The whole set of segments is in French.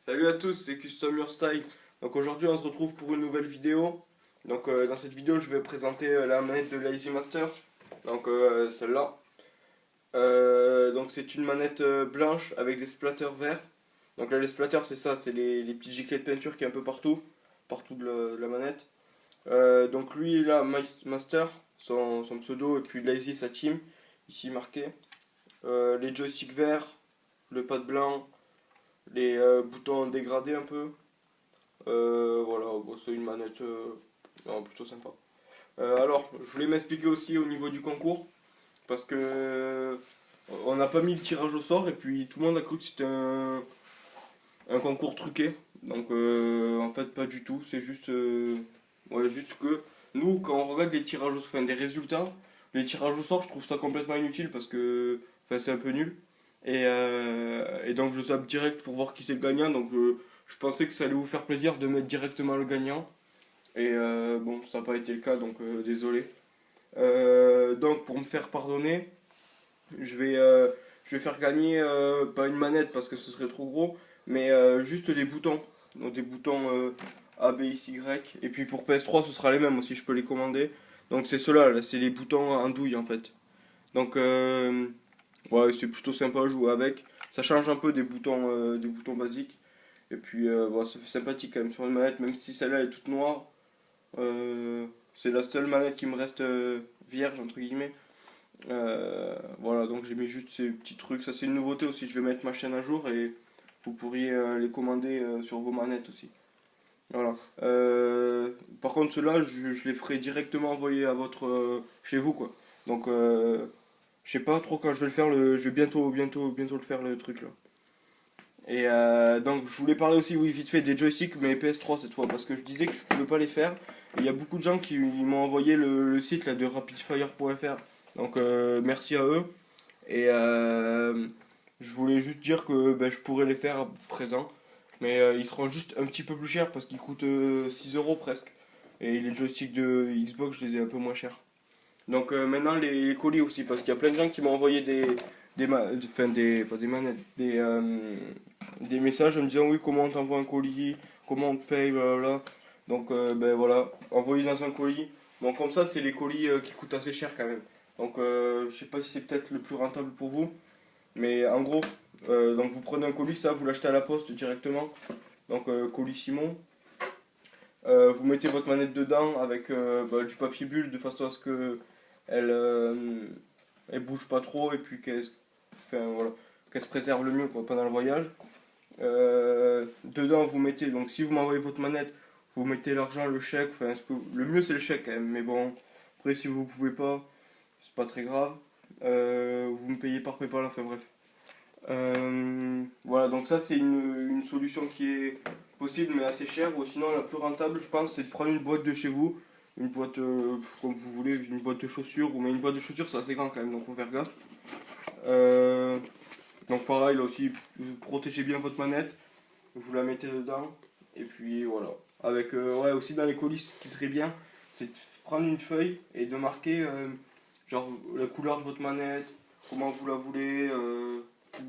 Salut à tous, c'est Custom Your Style. Donc aujourd'hui on se retrouve pour une nouvelle vidéo. Donc dans cette vidéo je vais présenter la manette de Lazy Master. Donc celle-là. Donc c'est une manette blanche avec des splatters verts. Donc là les splatters c'est ça, c'est les petits giclées de peinture qui est un peu partout. Partout de la manette. Donc lui là, Master, son pseudo et puis Lazy sa team. Ici marqué. Les joysticks verts, le pad blanc, les boutons dégradés un peu. Voilà, bon, c'est une manette non, plutôt sympa. Alors, je voulais m'expliquer aussi au niveau du concours, parce que on n'a pas mis le tirage au sort, et puis tout le monde a cru que c'était un concours truqué. Donc, en fait, pas du tout. C'est juste, ouais, juste que nous, quand on regarde les tirages au sort, enfin, des résultats, les tirages au sort, je trouve ça complètement inutile parce que enfin, c'est un peu nul. Et donc, je zappe direct pour voir qui c'est le gagnant. Donc, je pensais que ça allait vous faire plaisir de mettre directement le gagnant. Et bon, ça n'a pas été le cas, donc désolé. Donc, pour me faire pardonner, je vais, euh, je vais faire gagner pas une manette parce que ce serait trop gros, mais juste des boutons. Donc des boutons A, B, X, Y. Et puis pour PS3, ce sera les mêmes aussi, je peux les commander. Donc c'est ceux-là, là, c'est les boutons en douille en fait. Donc ouais, c'est plutôt sympa à jouer avec. Ça change un peu des boutons basiques. Et puis bon, ça fait sympathique quand même sur une manette, même si celle-là est toute noire. C'est la seule manette qui me reste vierge entre guillemets. Voilà, donc j'ai mis juste ces petits trucs. Ça, c'est une nouveauté aussi. Je vais mettre ma chaîne à jour et vous pourriez les commander sur vos manettes aussi. Voilà. Par contre, ceux-là, je les ferai directement envoyer à chez vous, quoi. Donc, je sais pas trop quand je vais le faire. Je vais bientôt le faire, le truc là. Et donc, je voulais parler aussi, oui, vite fait, des joysticks, mais PS3 cette fois, parce que je disais que je pouvais pas les faire. Et il y a beaucoup de gens qui m'ont envoyé le site là, de rapidfire.fr. Donc, merci à eux. Et je voulais juste dire que ben, je pourrais les faire à présent. Mais ils seront juste un petit peu plus chers parce qu'ils coûtent 6 euros presque. Et les joysticks de Xbox, je les ai un peu moins chers. Donc maintenant les colis aussi, parce qu'il y a plein de gens qui m'ont envoyé pas des manettes, des messages en me disant oui comment on t'envoie un colis, comment on te paye, blablabla. Donc ben voilà, envoyer dans un colis. Bon comme ça c'est les colis qui coûtent assez cher quand même. Donc je sais pas si c'est peut-être le plus rentable pour vous, mais en gros, donc vous prenez un colis, ça vous l'achetez à la poste directement. Donc colis Simon. Vous mettez votre manette dedans avec du papier bulle de façon à ce que elle, elle bouge pas trop et puis enfin, voilà, qu'elle se préserve le mieux quoi, pendant le voyage. Dedans vous mettez, donc si vous m'envoyez votre manette, vous mettez l'argent, le chèque, enfin le mieux c'est le chèque quand même, mais bon, après si vous pouvez pas, c'est pas très grave. Vous me payez par PayPal, enfin bref. Voilà, donc ça c'est une solution qui est possible mais assez chère. Ou sinon la plus rentable je pense c'est de prendre une boîte de chez vous, une boîte comme vous voulez, une boîte de chaussures, mais une boîte de chaussures c'est assez grand quand même donc faut faire gaffe. Euh, donc pareil là aussi, vous protégez bien votre manette, vous la mettez dedans et puis voilà. Avec ouais aussi dans les colis ce qui serait bien c'est de prendre une feuille et de marquer genre la couleur de votre manette, comment vous la voulez.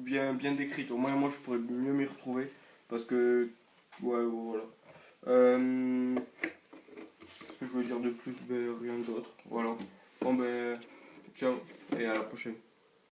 Bien décrite. Au moins, moi, je pourrais mieux m'y retrouver. Parce que, ouais, voilà. Ce que je veux dire de plus, ben, rien d'autre. Voilà. Bon, ben, ciao. Et à la prochaine.